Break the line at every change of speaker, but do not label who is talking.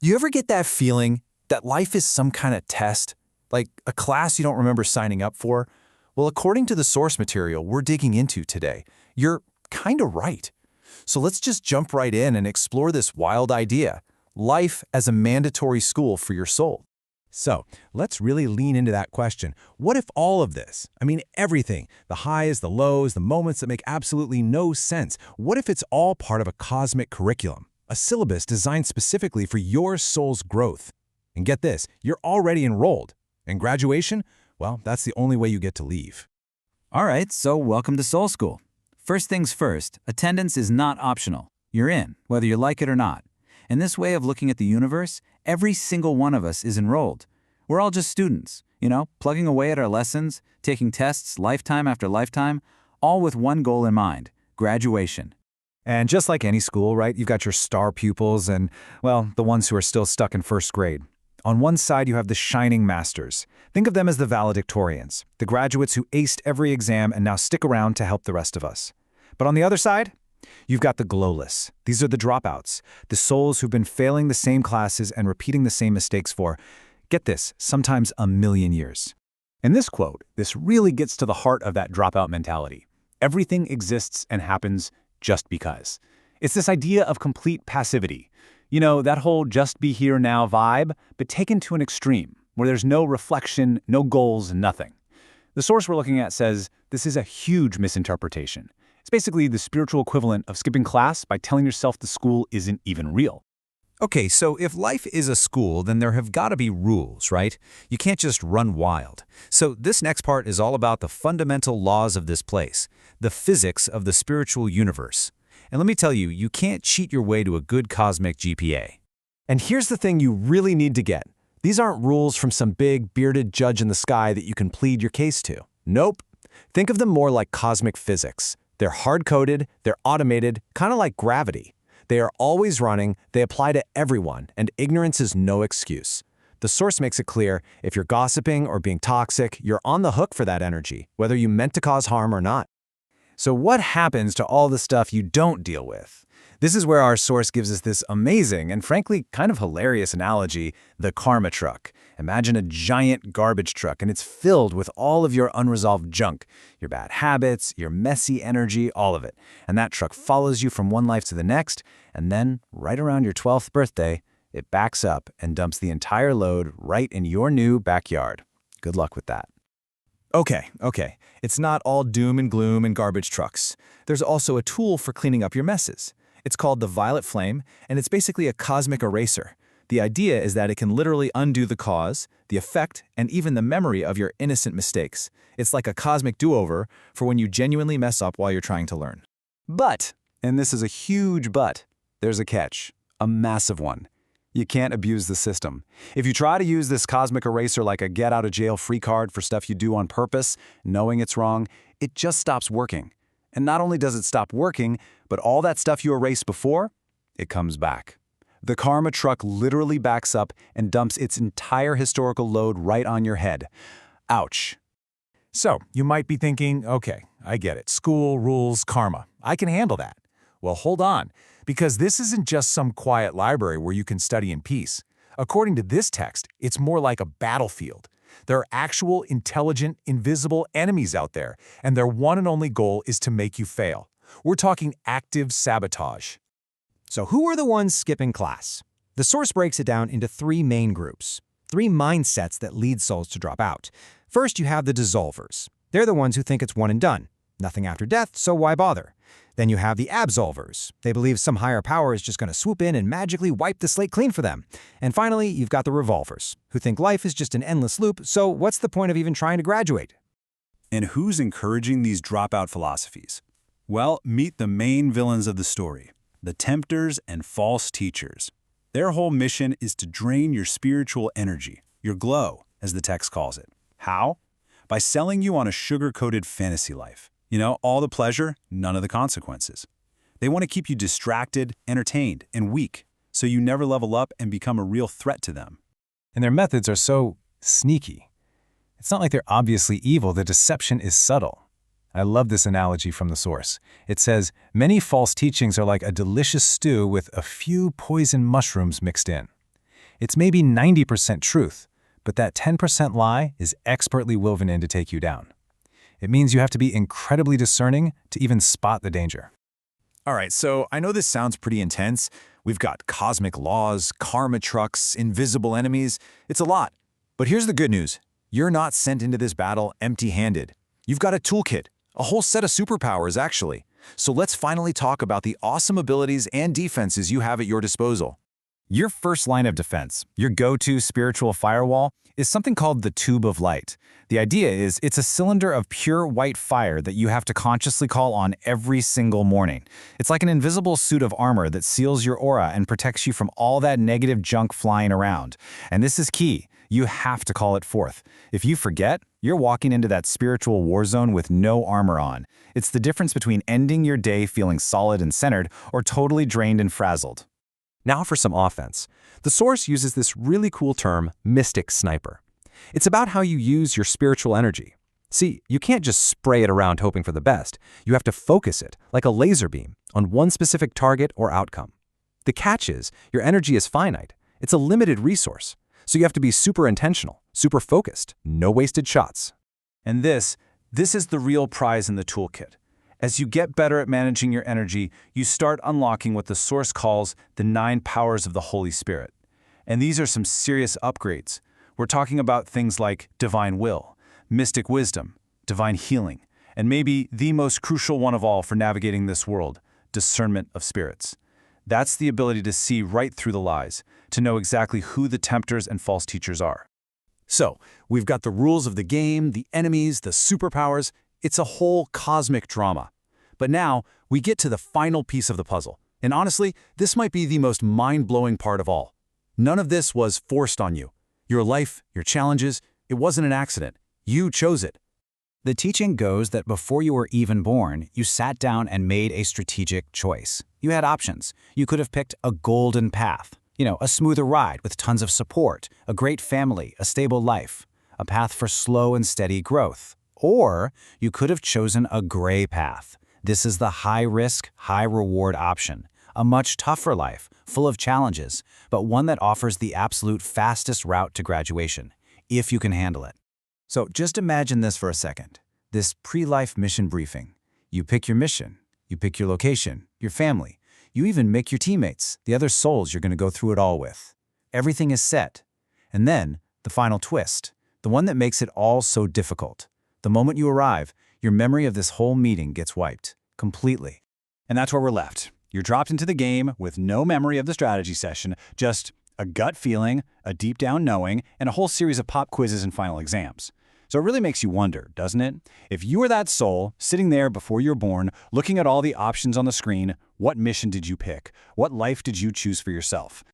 You ever get that feeling that life is some kind of test? Like a class you don't remember signing up for? Well, according to the source material we're digging into today, you're kind of right. So let's just jump right in and explore this wild idea, life as a mandatory school for your soul.
So, let's really lean into that question. What if all of this, everything, the highs, the lows, the moments that make absolutely no sense, what if it's all part of a cosmic curriculum, a syllabus designed specifically for your soul's growth? And get this, you're already enrolled. And graduation? Well, that's the only way you get to leave.
All right, so welcome to Soul School. First things first, attendance is not optional. You're in, whether you like it or not. In this way of looking at the universe, every single one of us is enrolled. We're all just students, plugging away at our lessons, taking tests lifetime after lifetime, all with one goal in mind, graduation.
And just like any school, right, you've got your star pupils and, well, the ones who are still stuck in first grade. On one side, you have the shining masters. Think of them as the valedictorians, the graduates who aced every exam and now stick around to help the rest of us. But on the other side, you've got the glowless. These are the dropouts, the souls who've been failing the same classes and repeating the same mistakes for, get this, sometimes a million years.
In this quote, this really gets to the heart of that dropout mentality. Everything exists and happens just because. It's this idea of complete passivity. That whole just be here now vibe, but taken to an extreme, where there's no reflection, no goals, nothing. The source we're looking at says this is a huge misinterpretation. It's basically the spiritual equivalent of skipping class by telling yourself the school isn't even real.
Okay, so if life is a school, then there have got to be rules, right? You can't just run wild. So this next part is all about the fundamental laws of this place, the physics of the spiritual universe. And let me tell you, you can't cheat your way to a good cosmic GPA.
And here's the thing you really need to get. These aren't rules from some big, bearded judge in the sky that you can plead your case to. Nope. Think of them more like cosmic physics. They're hard-coded, they're automated, kind of like gravity. They are always running, they apply to everyone, and ignorance is no excuse. The source makes it clear, if you're gossiping or being toxic, you're on the hook for that energy, whether you meant to cause harm or not.
So what happens to all the stuff you don't deal with? This is where our source gives us this amazing and frankly kind of hilarious analogy, the karma truck. Imagine a giant garbage truck and it's filled with all of your unresolved junk, your bad habits, your messy energy, all of it. And that truck follows you from one life to the next, and then, right around your 12th birthday, it backs up and dumps the entire load right in your new backyard. Good luck with that.
Okay. It's not all doom and gloom and garbage trucks. There's also a tool for cleaning up your messes. It's called the violet flame, and it's basically a cosmic eraser. The idea is that it can literally undo the cause, the effect, and even the memory of your innocent mistakes. It's like a cosmic do-over for when you genuinely mess up while you're trying to learn.
But, and this is a huge but, there's a catch, a massive one. You can't abuse the system. If you try to use this cosmic eraser like a get-out-of-jail-free card for stuff you do on purpose, knowing it's wrong, it just stops working. And not only does it stop working, but all that stuff you erased before, it comes back. The karma truck literally backs up and dumps its entire historical load right on your head. Ouch.
So, you might be thinking, okay, I get it. School, rules, karma. I can handle that. Well, hold on, because this isn't just some quiet library where you can study in peace. According to this text, it's more like a battlefield. There are actual, intelligent, invisible enemies out there, and their one and only goal is to make you fail. We're talking active sabotage.
So who are the ones skipping class? The source breaks it down into three main groups, three mindsets that lead souls to drop out. First, you have the dissolvers. They're the ones who think it's one and done. Nothing after death, so why bother? Then you have the absolvers. They believe some higher power is just going to swoop in and magically wipe the slate clean for them. And finally, you've got the revolvers, who think life is just an endless loop, so what's the point of even trying to graduate?
And who's encouraging these dropout philosophies? Well, meet the main villains of the story, the tempters and false teachers. Their whole mission is to drain your spiritual energy, your glow, as the text calls it. How? By selling you on a sugar-coated fantasy life. All the pleasure, none of the consequences. They want to keep you distracted, entertained, and weak, so you never level up and become a real threat to them.
And their methods are so sneaky. It's not like they're obviously evil, the deception is subtle. I love this analogy from the source. It says, many false teachings are like a delicious stew with a few poison mushrooms mixed in. It's maybe 90% truth, but that 10% lie is expertly woven in to take you down. It means you have to be incredibly discerning to even spot the danger.
All right, so I know this sounds pretty intense. We've got cosmic laws, karma trucks, invisible enemies. It's a lot. But here's the good news. You're not sent into this battle empty-handed. You've got a toolkit, a whole set of superpowers, actually. So let's finally talk about the awesome abilities and defenses you have at your disposal.
Your first line of defense, your go-to spiritual firewall, is something called the Tube of Light. The idea is it's a cylinder of pure white fire that you have to consciously call on every single morning. It's like an invisible suit of armor that seals your aura and protects you from all that negative junk flying around. And this is key. You have to call it forth. If you forget, you're walking into that spiritual war zone with no armor on. It's the difference between ending your day feeling solid and centered or totally drained and frazzled.
Now for some offense. The Source uses this really cool term, mystic sniper. It's about how you use your spiritual energy. See, you can't just spray it around hoping for the best. You have to focus it, like a laser beam, on one specific target or outcome. The catch is, your energy is finite. It's a limited resource. So you have to be super intentional, super focused, no wasted shots.
And this is the real prize in the toolkit. As you get better at managing your energy, you start unlocking what the Source calls the 9 powers of the Holy Spirit. And these are some serious upgrades. We're talking about things like divine will, mystic wisdom, divine healing, and maybe the most crucial one of all for navigating this world, discernment of spirits. That's the ability to see right through the lies, to know exactly who the tempters and false teachers are.
So, we've got the rules of the game, the enemies, the superpowers. It's a whole cosmic drama. But now, we get to the final piece of the puzzle. And honestly, this might be the most mind-blowing part of all. None of this was forced on you. Your life, your challenges, it wasn't an accident. You chose it.
The teaching goes that before you were even born, you sat down and made a strategic choice. You had options. You could have picked a golden path. A smoother ride with tons of support, a great family, a stable life, a path for slow and steady growth. Or you could have chosen a gray path. This is the high-risk, high-reward option. A much tougher life, full of challenges, but one that offers the absolute fastest route to graduation, if you can handle it. So just imagine this for a second. This pre-life mission briefing. You pick your mission, you pick your location, your family. You even make your teammates, the other souls you're going to go through it all with. Everything is set. And then, the final twist, the one that makes it all so difficult. The moment you arrive, your memory of this whole meeting gets wiped, completely.
And that's where we're left. You're dropped into the game with no memory of the strategy session, just a gut feeling, a deep down knowing, and a whole series of pop quizzes and final exams. So it really makes you wonder, doesn't it? If you were that soul, sitting there before you're born, looking at all the options on the screen, what mission did you pick? What life did you choose for yourself?